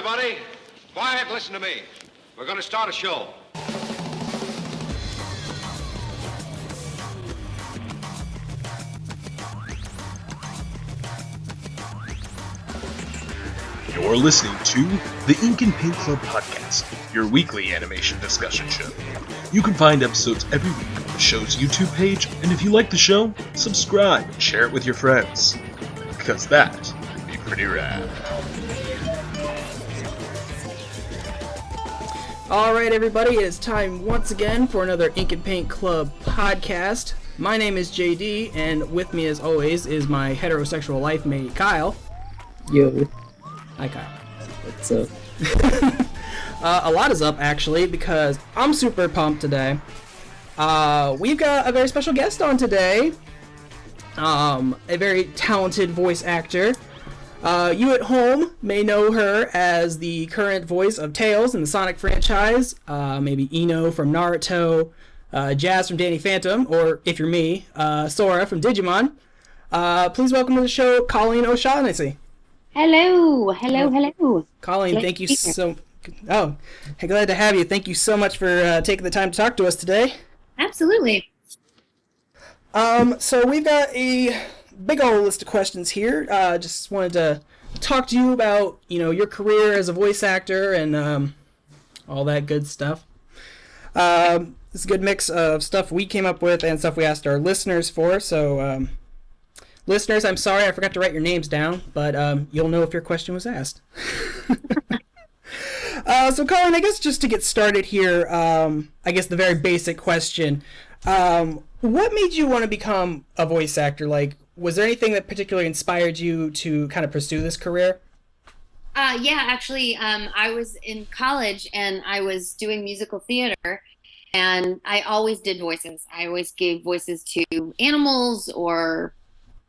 everybody. Quiet, listen to me. We're going to start a show. You're listening to the Ink and Paint Club podcast, your weekly animation discussion show. You can find episodes every week on the show's YouTube page, and if you like the show, subscribe and share it with your friends. Because that would be pretty rad. Alright everybody, it's time once again for another Ink and Paint Club podcast. My name is JD, and with me as always is my heterosexual life mate, Kyle. Yo. Hi, Kyle. What's up? A lot is up, actually, because I'm super pumped today. We've got a very special guest on today. A very talented voice actor. You at home may know her as the current voice of Tails in the Sonic franchise. Maybe Ino from Naruto, Jazz from Danny Phantom, or if you're me, Sora from Digimon. Please welcome to the show, Colleen O'Shaughnessey. Hello. Colleen, Glad thank you to be here. so... Oh, hey, glad to have you. Thank you so much for taking the time to talk to us today. Absolutely. So we've got a big old list of questions here. Just wanted to talk to you about, your career as a voice actor and all that good stuff. It's a good mix of stuff we came up with and stuff we asked our listeners for. So, listeners, I'm sorry I forgot to write your names down, but you'll know if your question was asked. So, Colin, I guess just to get started here, I guess the very basic question, what made you want to become a voice actor? Like, was there anything that particularly inspired you to kind of pursue this career? Yeah, actually, I was in college and I was doing musical theater, and I always did voices. I always gave voices to animals or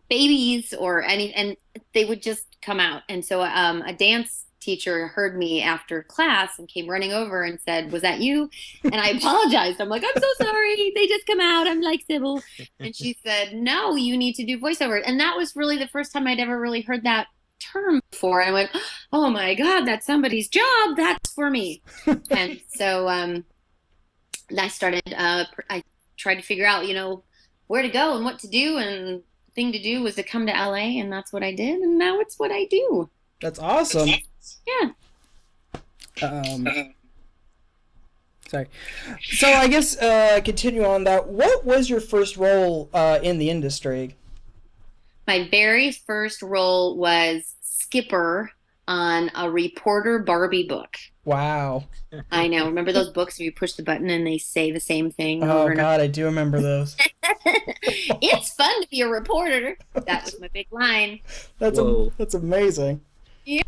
babies or any, and they would just come out. And so a dance teacher heard me after class and came running over and said, "Was that you?" And I apologized. I'm like, "I'm so sorry. They just come out. I'm like Sybil." And she said, "No, you need to do voiceover." And that was really the first time I'd ever really heard that term before. And I went, "Oh my God, that's somebody's job. That's for me." And so I started, I tried to figure out, where to go and what to do. And the thing to do was to come to LA, and that's what I did. And now it's what I do. That's awesome. Yeah. Sorry. So I guess continue on that. What was your first role in the industry? My very first role was Skipper on a Reporter Barbie book. Wow. I know. Remember those books where you push the button and they say the same thing Oh, over and God, I do remember those. It's fun to be a reporter. That was my big line. That's amazing. Yeah.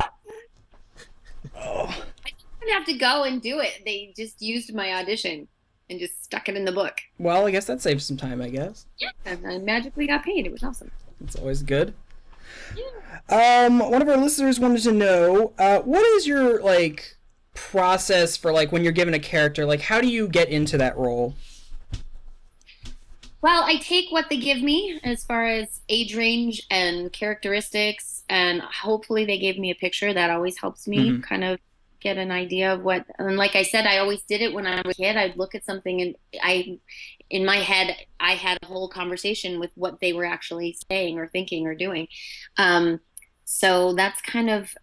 Oh. I didn't have to go and do it. They just used my audition and just stuck it in the book. Well, I guess that saves some time, I guess. Yeah. And I magically got paid. It was awesome. It's always good. Yeah. One of our listeners wanted to know, what is your, process for, when you're given a character? How do you get into that role? Well, I take what they give me as far as age range and characteristics, and hopefully they gave me a picture. That always helps me kind of get an idea of what, and like I said, I always did it when I was a kid. I'd look at something and in my head, I had a whole conversation with what they were actually saying or thinking or doing. So that's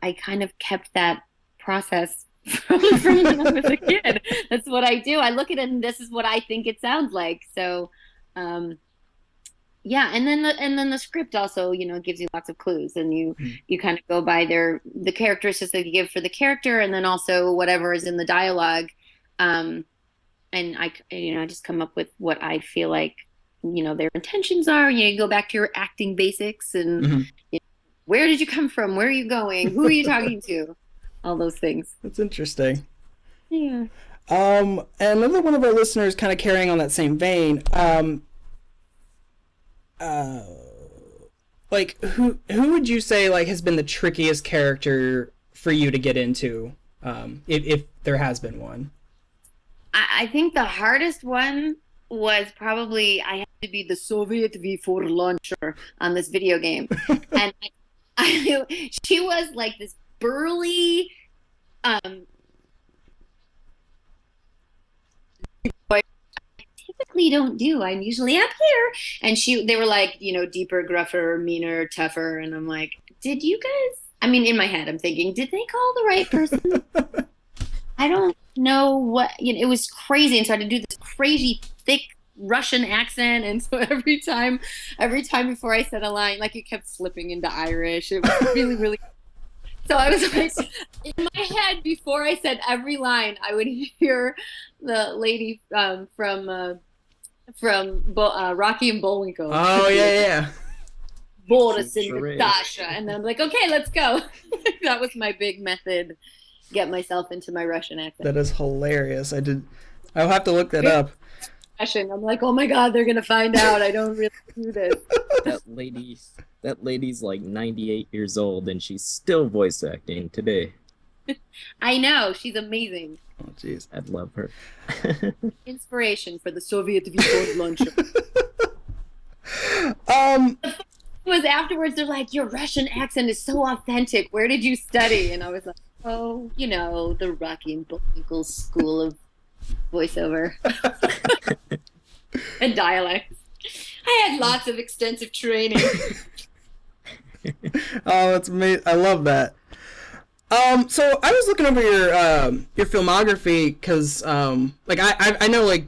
I kind of kept that process from when I was a kid. That's what I do. I look at it and this is what I think it sounds like. So, yeah. And then the script also, gives you lots of clues, and you kind of go by the characteristics that you give for the character, and then also whatever is in the dialogue. And I just come up with what I feel like, their intentions are. You go back to your acting basics and where did you come from? Where are you going? Who are you talking to? All those things. That's interesting. Yeah. And another one of our listeners, kind of carrying on that same vein, who would you say has been the trickiest character for you to get into, if there has been one? I think the hardest one was probably I had to be the Soviet V4 launcher on this video game, and she was like this burly um, I typically don't do. I'm usually up here. And they were like, deeper, gruffer, meaner, tougher. And I'm like, did you guys, I mean, in my head, I'm thinking, did they call the right person? I don't know what, it was crazy. And so I had to do this crazy, thick Russian accent. And so every time before I said a line, like it kept slipping into Irish. It was really, really. So I was like, in my head, before I said every line, I would hear the lady from Rocky and Bullwinkle. Oh, yeah. Boris and Natasha. And then I'm like, okay, let's go. That was my big method. Get myself into my Russian accent. That is hilarious. I'll have to look that up. I'm like, oh my God, they're gonna find out I don't really do this. That lady's like 98 years old and she's still voice acting today. I know, she's amazing. Oh jeez, I'd love her. Inspiration for the Soviet Vivant lunch. It was afterwards, they're like, your Russian accent is so authentic. Where did you study? And I was like, oh, the Rocky and Bullwinkle School of Voiceover and dialect. I had lots of extensive training. Oh, that's amazing. I love that. So I was looking over your filmography because I know like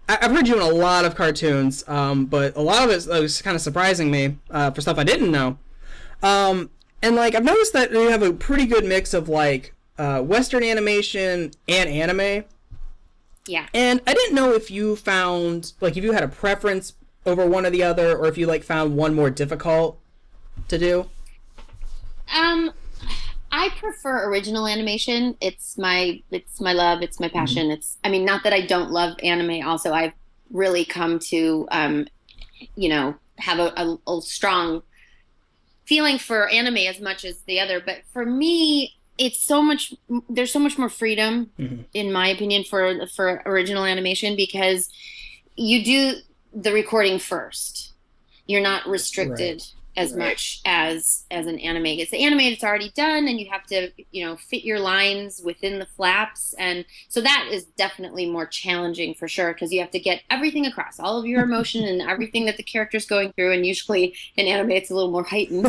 I've heard you in a lot of cartoons, but a lot of it was kind of surprising me for stuff I didn't know. And like I've noticed that you have a pretty good mix of like Western animation and anime. Yeah. And I didn't know if you found if you had a preference over one or the other, or if you like found one more difficult to do. I prefer original animation. It's my love. It's my passion. Mm-hmm. It's, I mean, not that I don't love anime. Also, I've really come to, have a strong feeling for anime as much as the other. But for me, there's so much more freedom, mm-hmm. in my opinion, for original animation, because you do the recording first. You're not restricted. Right. As much as an anime. It's the anime that's already done, and you have to, fit your lines within the flaps. And so that is definitely more challenging for sure, because you have to get everything across, all of your emotion and everything that the character's going through. And usually in anime, it's a little more heightened.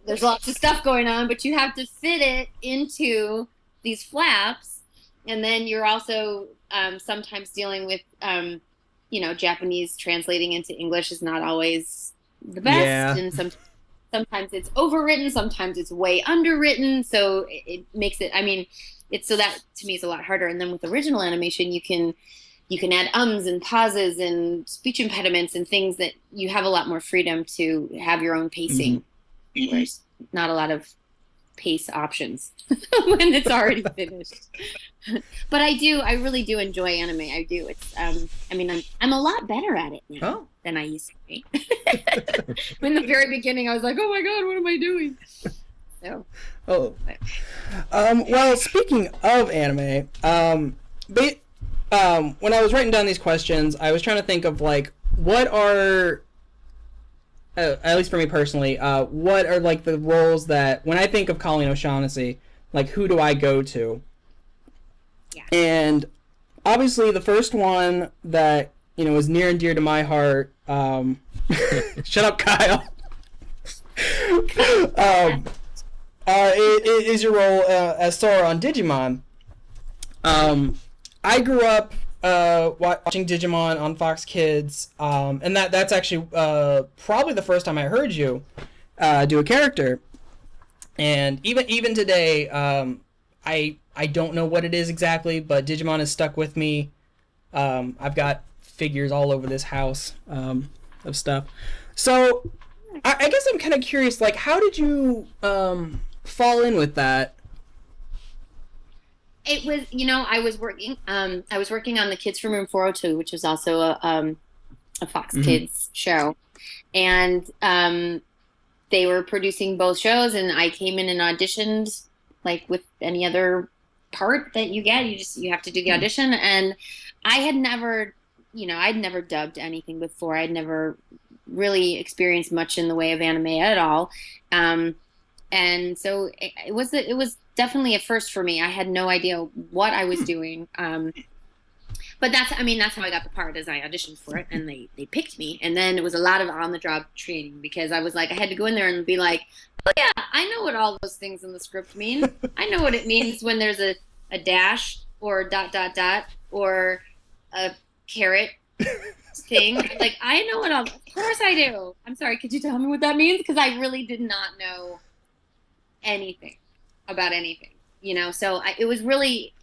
There's lots of stuff going on, but you have to fit it into these flaps. And then you're also sometimes dealing with, Japanese translating into English is not always the best. Yeah. And sometimes it's overwritten, sometimes it's way underwritten, so it makes it, so that to me is a lot harder. And then with original animation, you can add ums and pauses and speech impediments and things that you have a lot more freedom to have your own pacing. Mm-hmm. Whereas not a lot of pace options when it's already finished. But I really do enjoy anime. I do. It's I'm a lot better at it now than I used to be. In the very beginning, I was like, oh my God, what am I doing? So. Well, speaking of anime, when I was writing down these questions, I was trying to think of like what are, at least for me personally, what are like the roles that when I think of Colleen O'Shaughnessey, like who do I go to? Yeah. And obviously the first one that is near and dear to my heart. Shut up, Kyle. It is your role as Sora on Digimon. I grew up watching Digimon on Fox Kids, and that's actually probably the first time I heard you do a character. And even today, I don't know what it is exactly, but Digimon has stuck with me. I've got figures all over this house of stuff. So I guess I'm kind of curious, like, how did you fall in with that? It was, I was working on the Kids from Room 402, which was also a Fox mm-hmm. Kids show. And they were producing both shows, and I came in and auditioned, like with any other part that you get. You have to do the audition. And I had never, I'd never dubbed anything before. I'd never really experienced much in the way of anime at all. And so it was definitely a first for me. I had no idea what I was doing. But that's how I got the part, as I auditioned for it, and they picked me. And then it was a lot of on-the-job training, because I was like, I had to go in there and be like, oh yeah, I know what all those things in the script mean. I know what it means when there's a dash or dot, dot, dot, or a carrot thing. Like, I know it all. Of course I do. I'm sorry, could you tell me what that means? Because I really did not know anything about anything, so it was really,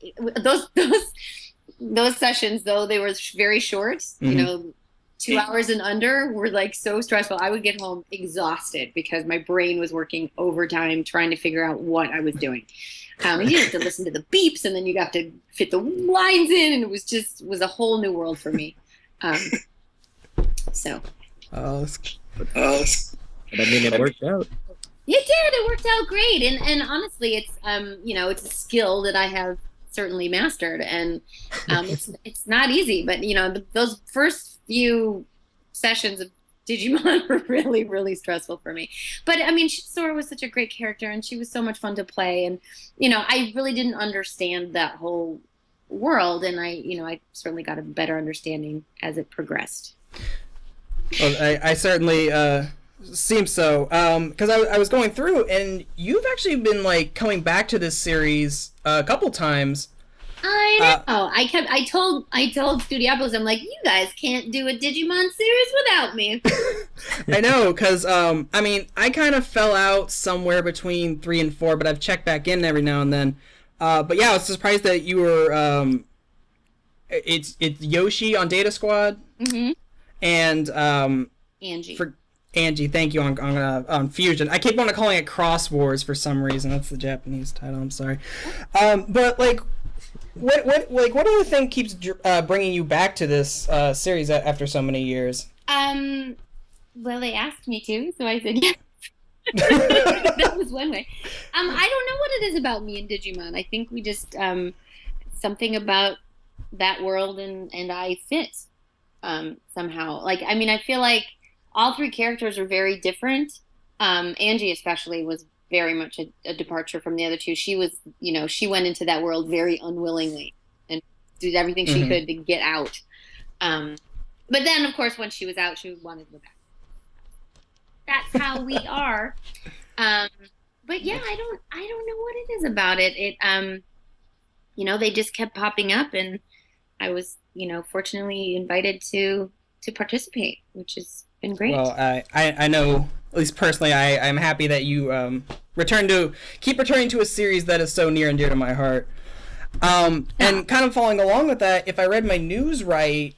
those sessions, though they were very short, 2 hours and under, were like so stressful. I would get home exhausted because my brain was working overtime trying to figure out what I was doing. You have to listen to the beeps, and then you have to fit the lines in, and it was a whole new world for me. So. But I mean, it worked out. It did. It worked out great, and honestly, it's it's a skill that I have certainly mastered, and it's not easy. But those first few sessions of Digimon were really, really stressful for me. But I mean, Sora was such a great character, and she was so much fun to play, and I really didn't understand that whole world, and I certainly got a better understanding as it progressed. Well, I certainly seems so, because I was going through, and you've actually been like coming back to this series a couple times. I know. I told Studiopolis, I'm like, you guys can't do a Digimon series without me. I know, because I mean, I kind of fell out somewhere between 3 and 4, but I've checked back in every now and then. But yeah, I was surprised that you were. It's Yoshi on Data Squad, and Angie. Angie, thank you, on Fusion. I keep on calling it Cross Wars for some reason. That's the Japanese title. I'm sorry. But like, what do you think keeps bringing you back to this series after so many years? Well, they asked me to, so I said yes. That was one way. I don't know what it is about me and Digimon. I think we just something about that world and I fit somehow. Like, I mean, I feel like all 3 characters are very different. Angie especially was very much a departure from the other 2. She was, she went into that world very unwillingly and did everything she could to get out. But then, of course, when she was out, she wanted to go back. That's how we are. But yeah, I don't know what it is about it. They just kept popping up, and I was, fortunately invited to participate, which has been great. Well, I know, at least personally, I'm happy that you keep returning to a series that is so near and dear to my heart. And kind of following along with that, if I read my news right,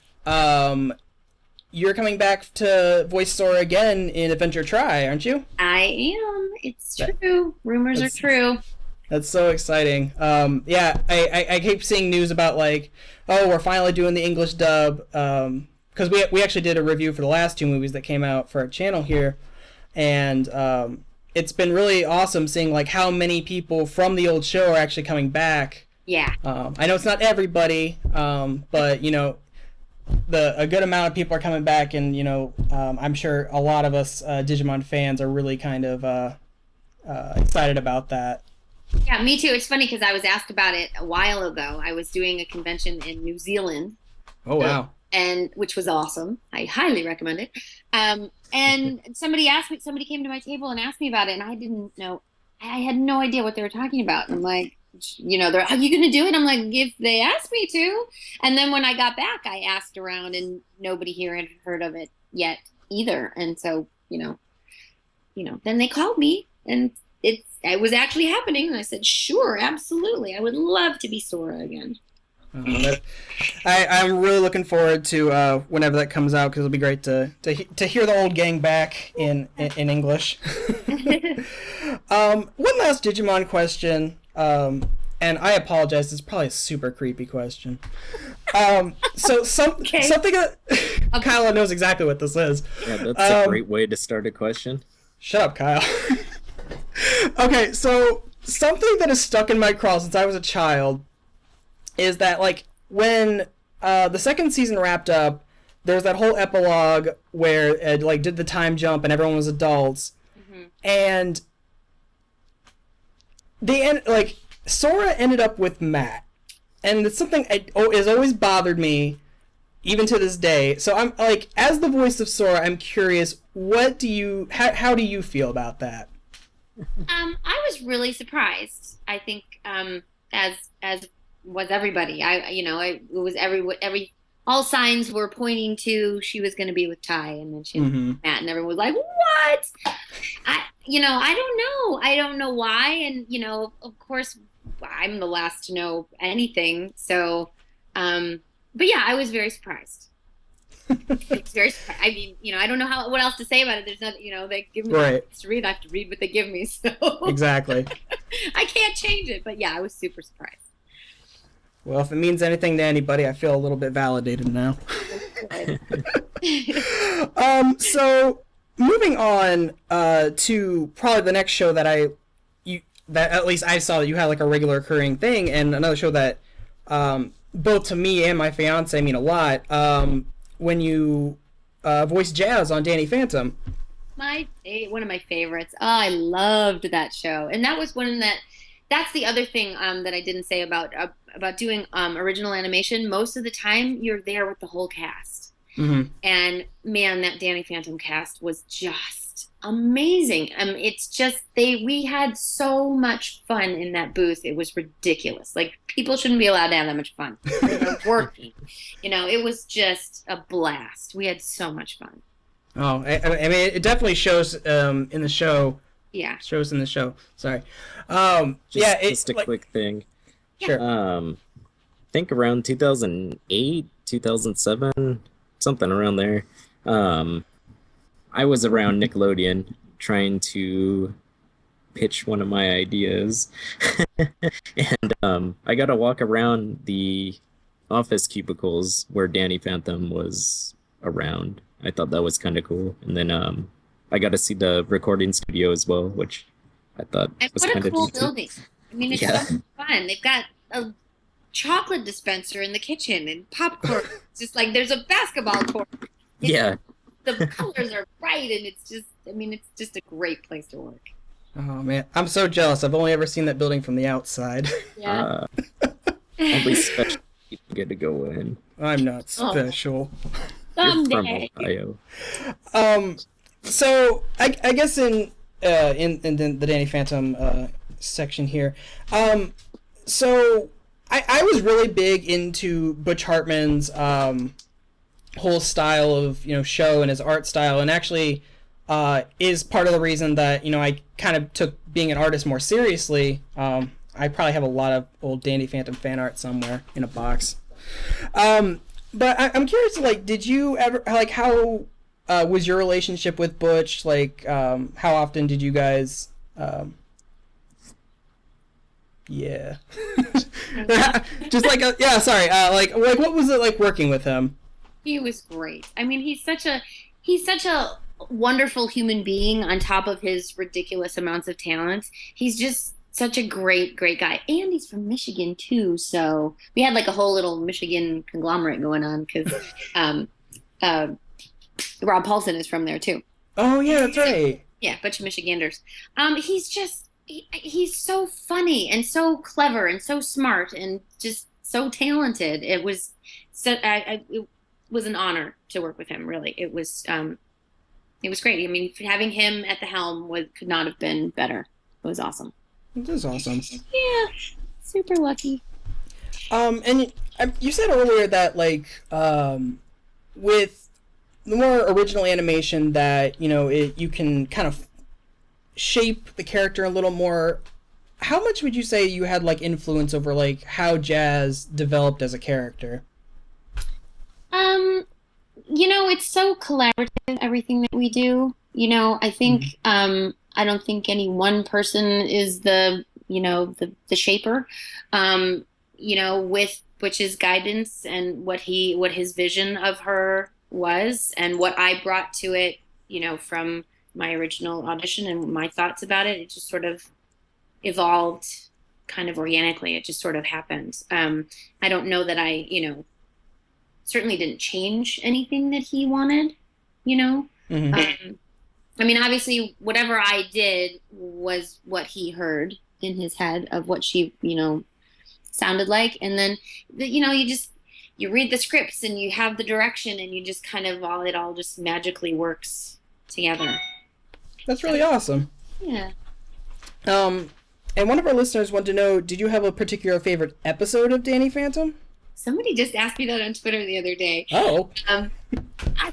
you're coming back to voice Sora again in Adventure Try, aren't you? I am. It's true. Rumors are true. That's so exciting. Yeah, I keep seeing news about like, oh, we're finally doing the English dub. Because we actually did a review for the last 2 movies that came out for our channel here, and it's been really awesome seeing like how many people from the old show are actually coming back. Yeah. I know it's not everybody, but a good amount of people are coming back, and I'm sure a lot of us Digimon fans are really kind of excited about that. Yeah, me too. It's funny because I was asked about it a while ago. I was doing a convention in New Zealand. Oh wow. And which was awesome. I highly recommend it. And somebody came to my table and asked me about it, and I didn't know. I had no idea what they were talking about. And I'm like, they're, are you going to do it? I'm like, if they asked me to. And then when I got back, I asked around, and nobody here had heard of it yet either. And so, then they called me, and it was actually happening. And I said, sure, absolutely. I would love to be Sora again. I'm really looking forward to whenever that comes out, because it'll be great to hear the old gang back in English. One last Digimon question, and I apologize. It's probably a super creepy question. Something that Kyle knows exactly what this is. Yeah, that's a great way to start a question. Shut up, Kyle. Okay, so something that has stuck in my craw since I was a child is that, like, when the second season wrapped up, there's that whole epilogue where it, like, did the time jump and everyone was adults. And the end, like, Sora ended up with Matt, and it's something has always bothered me, even to this day. So I'm like, as the voice of Sora, I'm curious, how do you feel about that? I was really surprised. I think, as was everybody. It was all signs were pointing to she was going to be with Ty, and then she had Matt, and everyone was like, "What?" I don't know why, and of course, I'm the last to know anything. So, but yeah, I was very surprised. It's very. I mean, I don't know what else to say about it. There's nothing. They give me to read. I have to read what they give me. So exactly. I can't change it. But yeah, I was super surprised. Well, if it means anything to anybody, I feel a little bit validated now. So moving on to probably the next show that at least I saw that you had like a regular occurring thing, and another show that both to me and my fiance mean a lot. When you voiced Jazz on Danny Phantom. One of my favorites. Oh, I loved that show, and that was one that's the other thing that I didn't say about doing original animation. Most of the time, you're there with the whole cast, and man, that Danny Phantom cast was just amazing. It's just we had so much fun in that booth. It was ridiculous. Like, people shouldn't be allowed to have that much fun. They were working. It was just a blast. We had so much fun. Oh, I mean, it definitely shows in the show. Yeah. Shows in the show. Sorry. Just a quick thing. Sure. I think around 2008, 2007, something around there. I was around Nickelodeon trying to pitch one of my ideas. And I got to walk around the office cubicles where Danny Phantom was around. I thought that was kind of cool. And then I got to see the recording studio as well, which I thought was kind of cool neat. building. I mean, it's so fun. They've got a chocolate dispenser in the kitchen and popcorn. It's just like there's a basketball court. The colors are bright, and it's just a great place to work. Oh man, I'm so jealous. I've only ever seen that building from the outside. Yeah. Only special people get to go in. I'm not special. Someday. You're from Ohio. So I guess in the Danny Phantom section here, so I was really big into Butch Hartman's whole style of show and his art style, and actually is part of the reason that I kind of took being an artist more seriously. I probably have a lot of old Danny Phantom fan art somewhere in a box. But I'm curious, like, did you ever, like, how was your relationship with Butch? Like, how often did you guys, just like, like, what was it like working with him? He was great. I mean, he's such a wonderful human being on top of his ridiculous amounts of talent. He's just such a great guy. And he's from Michigan too. So we had like a whole little Michigan conglomerate going on because Rob Paulson is from there too. Oh yeah, that's right. Yeah, bunch of Michiganders. He's so funny and so clever and so smart and just so talented. It was it was an honor to work with him. Really, it was great. I mean, having him at the helm could not have been better. It was awesome. It is awesome. Yeah, super lucky. And you said earlier that like with the more original animation that you can kind of shape the character a little more. How much would you say you had like influence over like how Jazz developed as a character? It's so collaborative, everything that we do. I think I don't think any one person is the shaper. With Butch's guidance and what his vision of her was and what I brought to it, from my original audition and my thoughts about it, it just sort of evolved kind of organically. It just sort of happened. I don't know that I, certainly didn't change anything that he wanted, I mean, obviously, whatever I did was what he heard in his head of what she, sounded like. And then, you read the scripts and you have the direction and you just kind of it all just magically works together. That's really awesome. Yeah. And one of our listeners wanted to know, did you have a particular favorite episode of Danny Phantom? Somebody just asked me that on Twitter the other day. Oh.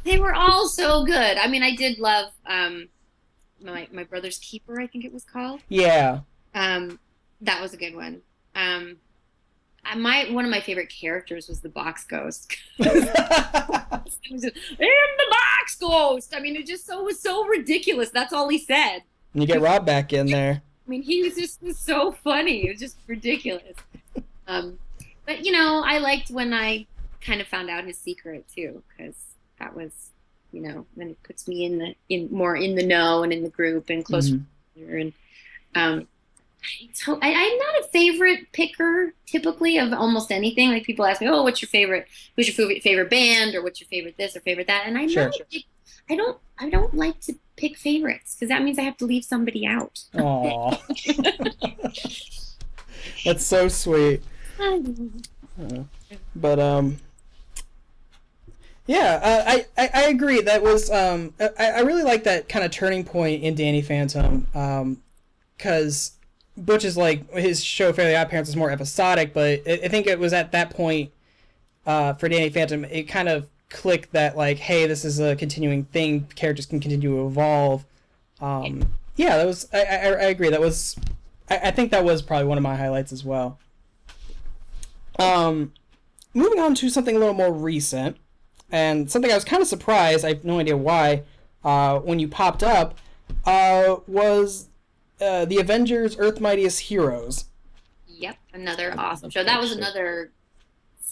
They were all so good. I mean, I did love my Brother's Keeper, I think it was called. Yeah. That was a good one. One of my favorite characters was the Box Ghost. It was just, "I'm the Box Ghost." I mean, it just was so ridiculous. That's all he said. And you get Rob back in there. I mean, he was so funny. It was just ridiculous. But I liked when I kind of found out his secret too, because that was, then it puts me more in the know and in the group and closer. And so I'm not a favorite picker typically of almost anything. Like people ask me, "Oh, who's your favorite band, or what's your favorite this or favorite that?" And I don't like to pick favorites because that means I have to leave somebody out. Aww. That's so sweet. But I agree. That was I really like that kind of turning point in Danny Phantom, because Butch is like, his show Fairly Odd Parents is more episodic, but I think it was at that point for Danny Phantom it kind of clicked that, like, hey, this is a continuing thing, characters can continue to evolve. That was I agree. That was I think that was probably one of my highlights as well. Moving on to something a little more recent, and something I was kind of surprised, I have no idea why, when you popped up, was the Avengers Earth Mightiest Heroes. Yep, another awesome show. That was another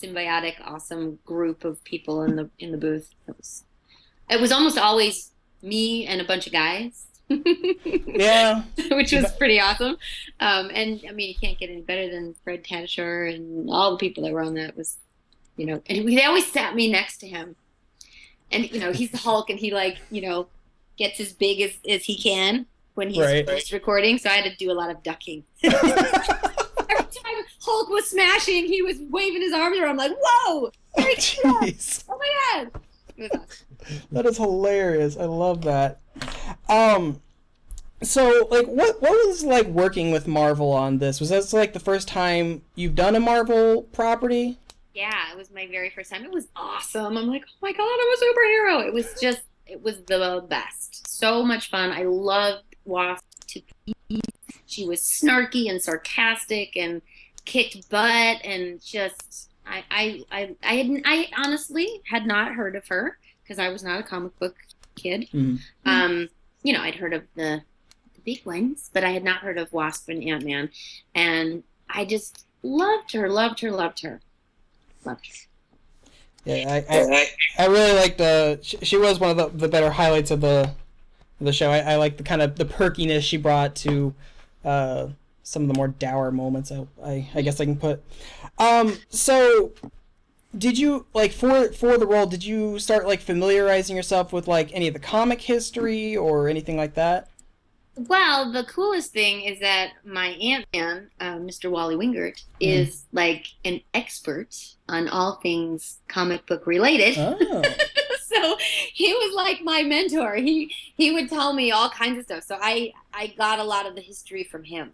symbiotic, awesome group of people in the booth. It was almost always me and a bunch of guys. Yeah. Which was pretty awesome. And I mean, you can't get any better than Fred Tatasciore and all the people that were on that. Was, and they always sat me next to him. And, he's the Hulk, and he gets as big as he can when he's recording. So I had to do a lot of ducking. Every time Hulk was smashing, he was waving his arms around. I'm like, whoa! Jeez. Oh my God! It was awesome. That is hilarious. I love that. So, like, what was like working with Marvel on this? Was this like the first time you've done a Marvel property? Yeah, it was my very first time. It was awesome. I'm like, oh my God, I'm a superhero. It was the best. So much fun. I loved Wasp to pieces. She was snarky and sarcastic and kicked butt, and just I honestly had not heard of her because I was not a comic book kid. Mm-hmm. I'd heard of the big ones, but I had not heard of Wasp and Ant-Man, and I just loved her. Yeah, I really liked she was one of the better highlights of the show. I like the kind of the perkiness she brought to some of the more dour moments. I guess I can put. So did you, like, for the role, did you start like familiarizing yourself with like any of the comic history or anything like that? Well, the coolest thing is that my Ant-Man, Mr. Wally Wingert, is like an expert on all things comic book related. Oh. So he was like my mentor. He would tell me all kinds of stuff. So I got a lot of the history from him,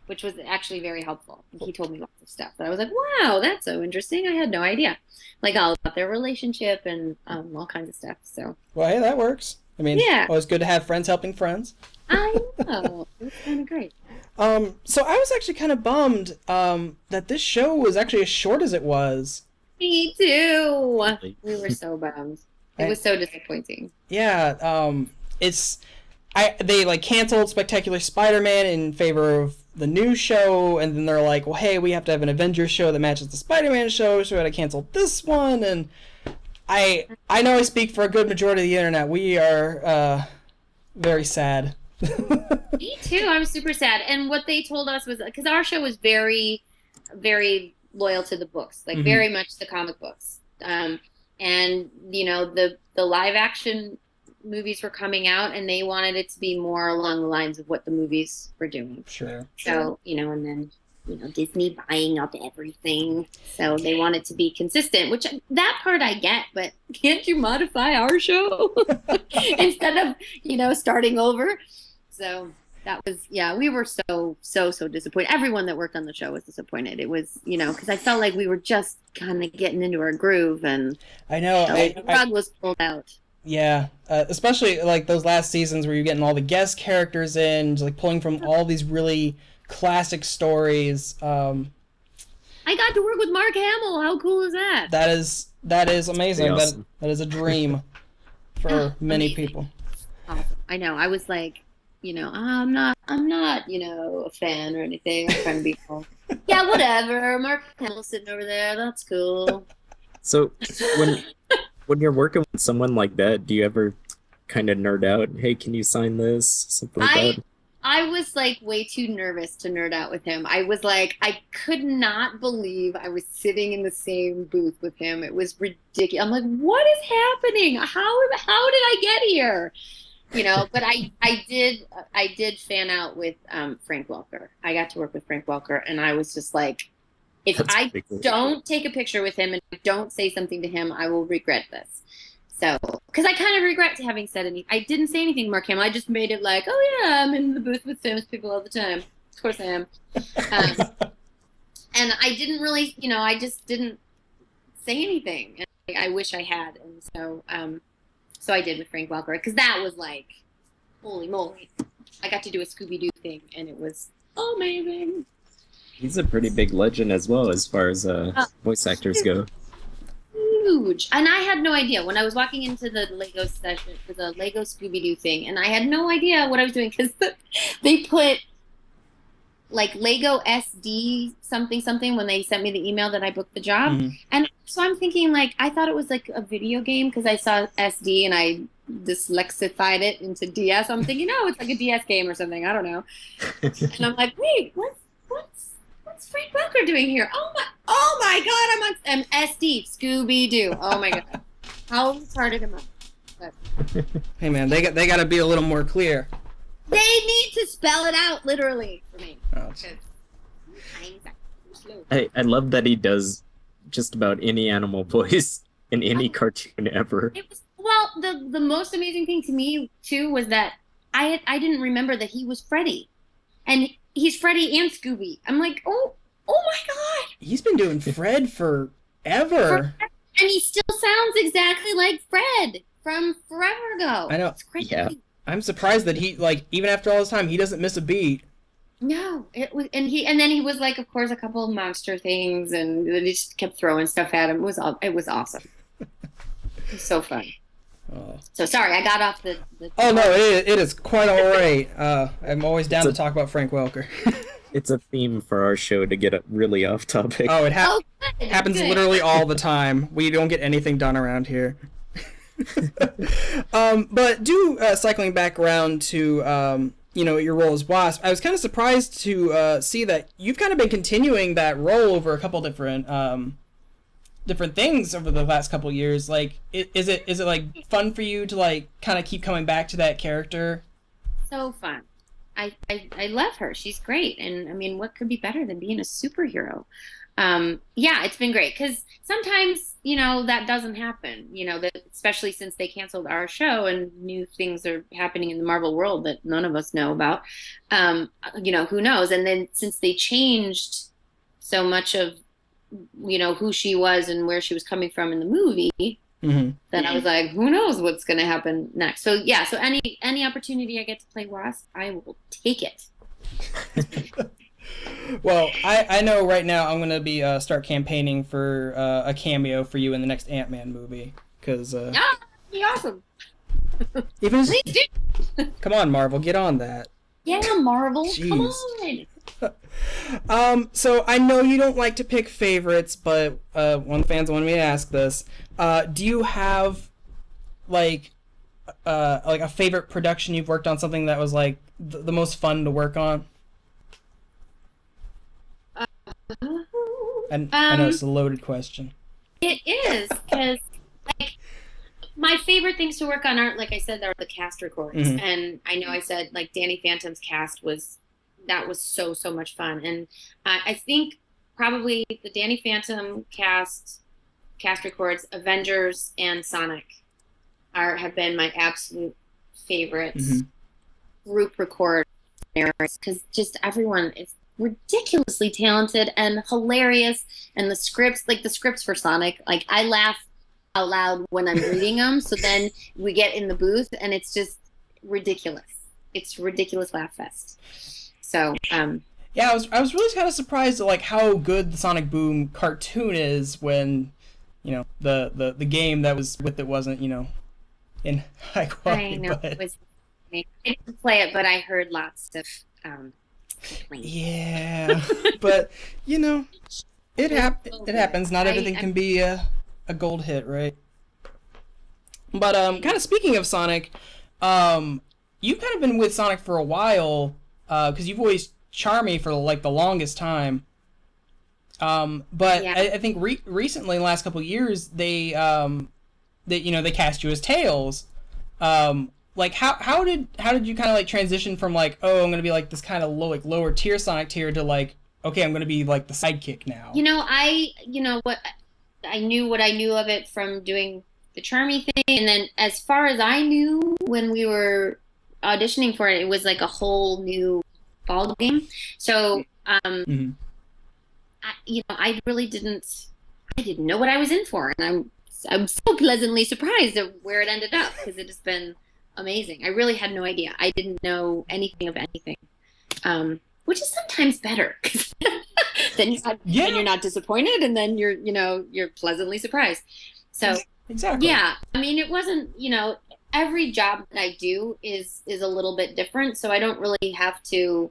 which was actually very helpful. He told me lots of stuff. But I was like, wow, that's so interesting. I had no idea. Like all about their relationship and all kinds of stuff. So. Well, hey, that works. I mean, yeah. Always good to have friends helping friends. I know. It was kind of great. So I was actually kind of bummed that this show was actually as short as it was. Me too. We were so bummed. It was so disappointing. Yeah. They like canceled Spectacular Spider-Man in favor of the new show, and then they're like, well, hey, we have to have an Avengers show that matches the Spider-Man show, so we gotta cancel this one. And I know I speak for a good majority of the internet. We are very sad. Me too. I'm super sad. And what they told us was, because our show was very, very loyal to the books, like very much the comic books. And the live action movies were coming out, and they wanted it to be more along the lines of what the movies were doing. Sure. So, and then, Disney buying up everything. So they want it to be consistent, which that part I get, but can't you modify our show instead of, starting over? So that was, we were so disappointed. Everyone that worked on the show was disappointed. It was, because I felt like we were just kind of getting into our groove, and I know the rug was pulled out. Yeah, especially like those last seasons where you're getting all the guest characters in, like pulling from all these really classic stories. I got to work with Mark Hamill. How cool is that? That is amazing. Awesome. That is a dream for many people. Awesome. I know. I was like, I'm not, a fan or anything. I'm trying to be cool. Yeah, whatever. Mark Hamill's sitting over there. That's cool. So when you're working with someone like that, do you ever kind of nerd out? Hey, can you sign this? Something like that? I was like way too nervous to nerd out with him. I was like, I could not believe I was sitting in the same booth with him. It was ridiculous. I'm like, what is happening? How did I get here? But I did fan out with Frank Welker. I got to work with Frank Welker, and I was just like, if I don't take a picture with him and don't say something to him, I will regret this. So, because I kind of regret having said anything. I didn't say anything to Mark Hamill. I just made it like, oh yeah, I'm in the booth with famous people all the time. Of course I am. And I didn't really, I just didn't say anything. And I wish I had. And so I did with Frank Welker, because that was like, holy moly. I got to do a Scooby-Doo thing, and it was amazing. He's a pretty big legend as well, as far as voice actors go. Huge. And I had no idea when I was walking into the Lego session for the Lego Scooby-Doo thing, and I had no idea what I was doing, because they put like Lego SD something when they sent me the email that I booked the job. Mm-hmm. And so I'm thinking, like, I thought it was like a video game because I saw SD and I dyslexified it into DS. I'm thinking, it's like a DS game or something. I don't know. And I'm like, wait, what's Frank Welker doing here? Oh my God, I'm on SD, Scooby-Doo. Oh my God. How retarded am I? But, hey man, they got to be a little more clear. They need to spell it out literally for me. Oh. I love that he does just about any animal voice in any cartoon ever. The most amazing thing to me too was that I didn't remember that he was Freddy, and he's Freddy and Scooby. I'm like, oh my God! He's been doing Fred forever, and he still sounds exactly like Fred from forever ago. I know. It's crazy. Yeah. I'm surprised that he, like, even after all this time, he doesn't miss a beat. No, it was, and then he was like, of course, a couple of monster things, and they just kept throwing stuff at him. It was awesome. It was so fun. Oh. So sorry, I got off the Oh no, it is quite all right. I'm always down to talk about Frank Welker. It's a theme for our show to get really off topic. Oh, it good, happens good. Literally all the time. We don't get anything done around here. But cycling back around to your role as Wasp, I was kind of surprised to see that you've kind of been continuing that role over a couple different things over the last couple years. Like, is it like fun for you to like kind of keep coming back to that character? So fun. I love her. She's great, and I mean, what could be better than being a superhero? It's been great, because sometimes, that doesn't happen, especially since they canceled our show and new things are happening in the Marvel world that none of us know about. Who knows? And then since they changed so much of, who she was and where she was coming from in the movie, then I was like, who knows what's going to happen next? So yeah, so any opportunity I get to play Wasp, I will take it. Well, I know right now I'm going to be start campaigning for a cameo for you in the next Ant-Man movie, because Yeah, that'd be awesome. Please do. Come on, Marvel, get on that. Yeah, Marvel, Jeez. come on. So I know you don't like to pick favorites, but one of the fans wanted me to ask this. Do you have like a favorite production you've worked on, something that was like the most fun to work on? And I know it's a loaded question. It is, because like my favorite things to work on are, like I said, are the cast records. Mhm. And I know I said like Danny Phantom's cast was so much fun. And I think probably the Danny Phantom cast records, Avengers and Sonic have been my absolute favorites. Mhm. Group record because just everyone is ridiculously talented and hilarious, and the scripts for Sonic, like I laugh out loud when I'm reading them, so then we get in the booth and it's just ridiculous. It's ridiculous laugh fest. So Yeah, I was really kind of surprised at like how good the Sonic Boom cartoon is when, you know, the game that was with it wasn't, you know, in high quality. I know But... it was. I didn't play it, but I heard lots of complaints. Yeah, but you know, it happens. Not everything can be a gold hit, right? But kind of speaking of Sonic, you've kind of been with Sonic for a while, because you've voiced Charmy for like the longest time. But Yeah. I think recently, in the last couple of years, they cast you as Tails. Like how did you kind of like transition from like, oh, I'm gonna be like this kind of lower tier Sonic tier to like, okay, I'm gonna be like the sidekick now? You know, I knew what I knew of it from doing the Charmy thing, and then as far as I knew when we were auditioning for it, it was like a whole new ball game. So Mhm. I really didn't know what I was in for, and I'm so pleasantly surprised at where it ended up, because it has been amazing. I really had no idea. I didn't know anything of anything, which is sometimes better. Then you're not disappointed, and then you're pleasantly surprised. So Exactly. yeah, I mean, it wasn't, every job that I do is a little bit different, so I don't really have to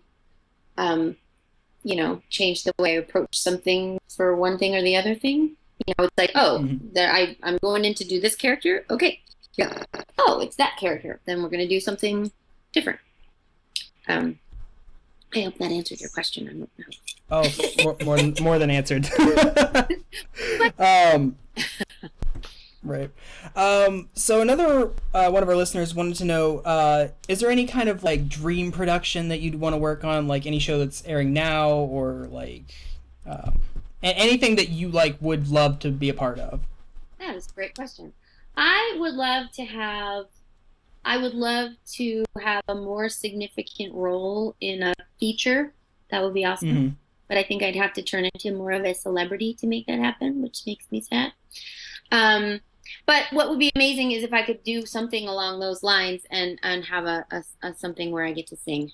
change the way I approach something for one thing or the other thing. It's like, I'm going in to do this character. Okay. Yeah. Oh, it's that character. Then we're going to do something different. I hope that answered your question. I don't know. Oh, more than answered. Right. So another one of our listeners wanted to know, is there any kind of like dream production that you'd want to work on, like any show that's airing now, or like anything that you like would love to be a part of? That is a great question. I would love to have a more significant role in a feature. That would be awesome. Mm-hmm. But I think I'd have to turn into more of a celebrity to make that happen, which makes me sad. But what would be amazing is if I could do something along those lines and have a something where I get to sing,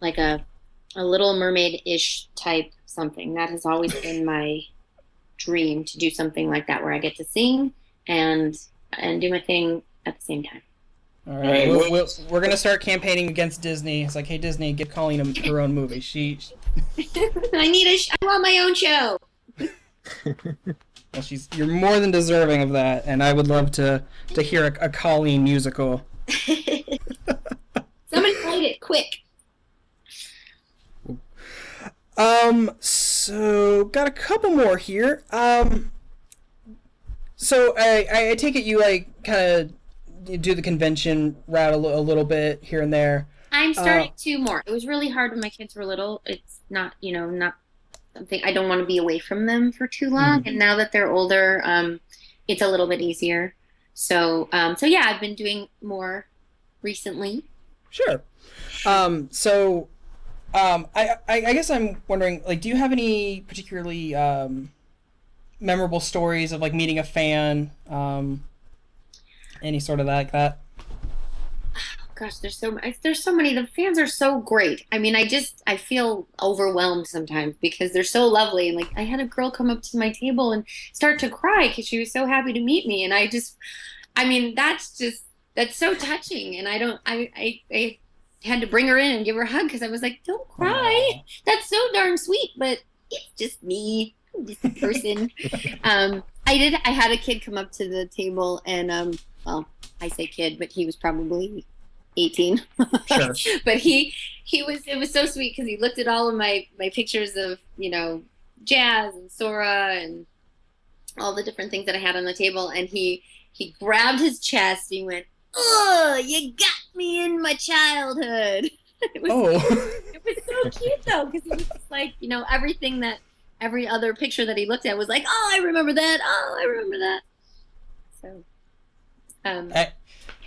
like a Little Mermaid-ish type something. That has always been my dream, to do something like that where I get to sing and do my thing at the same time. All right, we're gonna start campaigning against Disney. It's like, hey Disney, give Colleen her own movie. I want my own show. Well, you're more than deserving of that, and I would love to hear a Colleen musical. Somebody write it quick. So got a couple more here. So I take it you like kind of do the convention route a little bit here and there. I'm starting to more. It was really hard when my kids were little. It's not something I don't want to be away from them for too long. Mm-hmm. And now that they're older, it's a little bit easier. So yeah, I've been doing more recently. Sure. I guess I'm wondering, like, do you have any particularly memorable stories of like meeting a fan, any sort of like that? Gosh, there's so many. The fans are so great. I mean, I feel overwhelmed sometimes because they're so lovely. And like, I had a girl come up to my table and start to cry because she was so happy to meet me. And that's so touching. And I had to bring her in and give her a hug because I was like, don't cry. Aww. That's so darn sweet, but it's just me. I'm just a person. I had a kid come up to the table and, well, I say kid, but he was probably 18. Sure. But it was so sweet because he looked at all of my pictures of, Jazz and Sora and all the different things that I had on the table. And he he grabbed his chest. And he went, "Oh, you got me in my childhood." It was so cute though, because he was just like, everything that every other picture that he looked at was like, "Oh, I remember that. Oh, I remember that." So,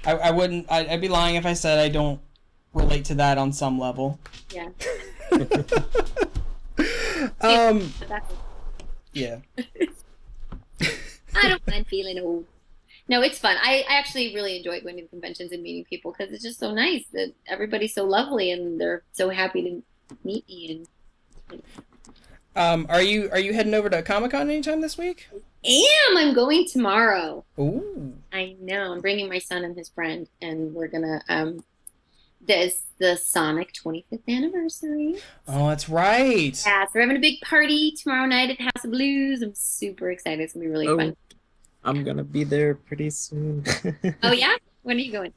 I wouldn't. I'd be lying if I said I don't relate to that on some level. Yeah. Yeah. I don't mind feeling old. No, it's fun. I actually really enjoy going to conventions and meeting people because it's just so nice that everybody's so lovely and they're so happy to meet me. Are you heading over to Comic-Con anytime this week? I'm going tomorrow. Ooh. I know. I'm bringing my son and his friend, and we're gonna this the Sonic 25th anniversary. Oh, that's right. Yeah, so we're having a big party tomorrow night at House of Blues. I'm super excited. It's gonna be really fun. I'm gonna be there pretty soon. Oh yeah? When are you going?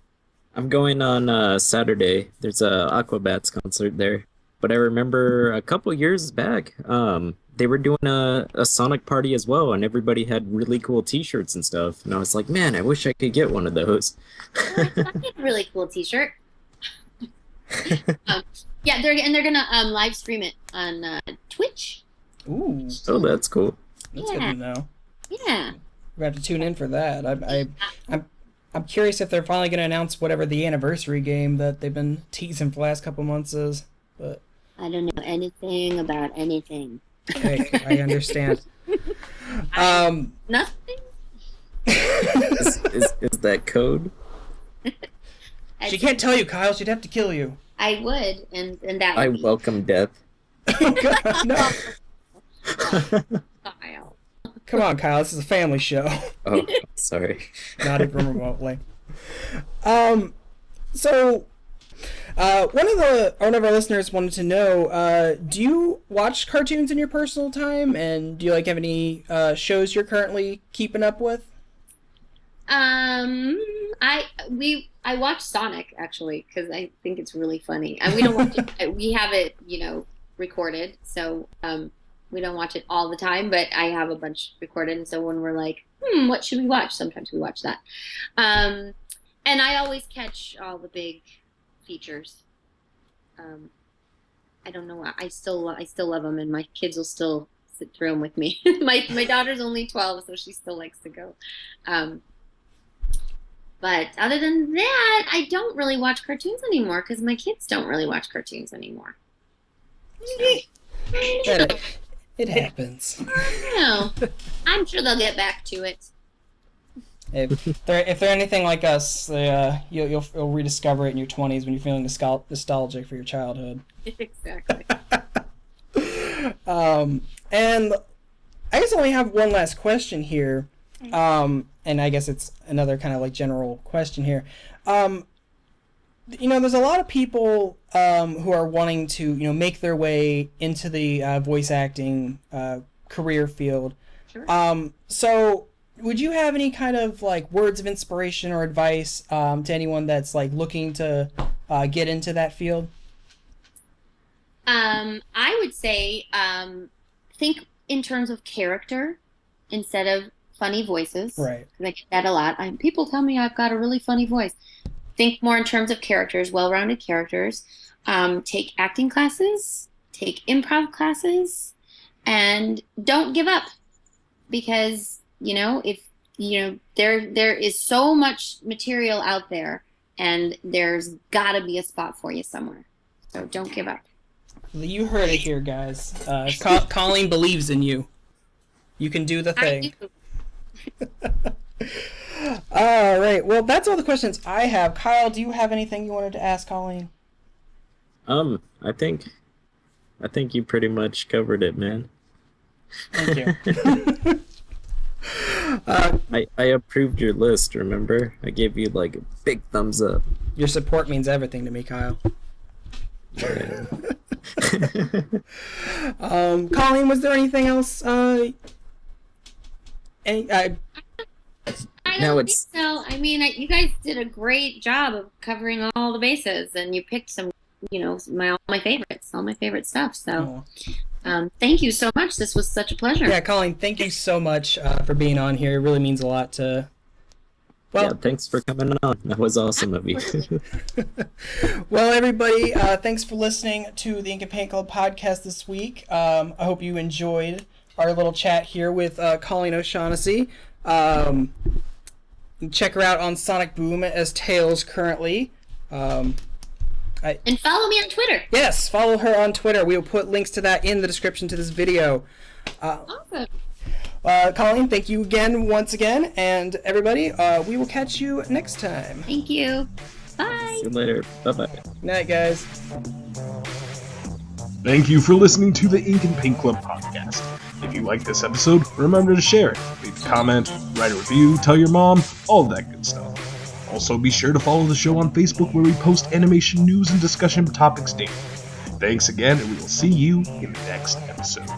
I'm going on Saturday. There's a Aquabats concert there. But I remember a couple years back, they were doing a Sonic party as well, and everybody had really cool T-shirts and stuff. And I was like, man, I wish I could get one of those. Oh, I get a really cool T-shirt. Yeah, they're gonna live stream it on Twitch. Ooh. Oh, that's cool. That's good to know. Yeah. We have to tune in for that. I'm curious if they're finally going to announce whatever the anniversary game that they've been teasing for the last couple months is. But I don't know anything about anything. hey, I understand. Nothing. Is that code? She can't tell you, Kyle. She'd have to kill you. I would, and that. I would be... welcome death. Oh, God, no. Kyle. Come on, Kyle. This is a family show. Oh, sorry. Not even remotely. So, one of our listeners wanted to know, do you watch cartoons in your personal time, and do you have any shows you're currently keeping up with? I watch Sonic actually because I think it's really funny, and we don't watch it. We have it, recorded, so we don't watch it all the time, but I have a bunch recorded, and so when we're like, what should we watch? Sometimes we watch that. And I always catch all the big features. I don't know why. I still love them, and my kids will still sit through them with me. my daughter's only 12, so she still likes to go. But other than that, I don't really watch cartoons anymore because my kids don't really watch cartoons anymore. It happens. No, I'm sure they'll get back to it. If they're anything like us, you'll rediscover it in your 20s when you're feeling nostalgic for your childhood. Exactly. And I guess I only have one last question here. And I guess it's another kind of general question here. There's a lot of people who are wanting to, make their way into the voice acting career field. Sure. So would you have any kind of words of inspiration or advice to anyone that's looking to get into that field? I would say think in terms of character instead of funny voices. Right. I get that a lot. People tell me I've got a really funny voice. Think more in terms of characters, well-rounded characters. Take acting classes, take improv classes, and don't give up because if there is so much material out there, and there's got to be a spot for you somewhere. So don't give up. You heard it here, guys. Colleen believes in you. You can do the thing. I do. All right. Well, that's all the questions I have. Kyle, do you have anything you wanted to ask Colleen? I think you pretty much covered it, man. Thank you. I approved your list, remember? I gave you a big thumbs up. Your support means everything to me, Kyle. Yeah. Colleen, was there anything else? I don't think so. I mean, you guys did a great job of covering all the bases, and you picked some, all my favorites, all my favorite stuff. So, thank you so much. This was such a pleasure. Yeah, Colleen, thank you so much for being on here. It really means a lot to Well, Yeah, thanks for coming on. That was awesome of you. well, everybody, thanks for listening to the Ink and Paint Club podcast this week. I hope you enjoyed our little chat here with Colleen O'Shaughnessey. Check her out on Sonic Boom as Tails currently. And follow me on Twitter. Yes, follow her on Twitter. We will put links to that in the description to this video. Awesome. Colleen, thank you once again, and everybody, we will catch you next time. Thank you. Bye. See you later. Bye-bye. Good night, guys. Thank you for listening to the Ink and Paint Club podcast. If you like this episode, remember to share it. Leave a comment, write a review, tell your mom, all of that good stuff. Also, be sure to follow the show on Facebook where we post animation news and discussion topics daily. Thanks again, and we will see you in the next episode.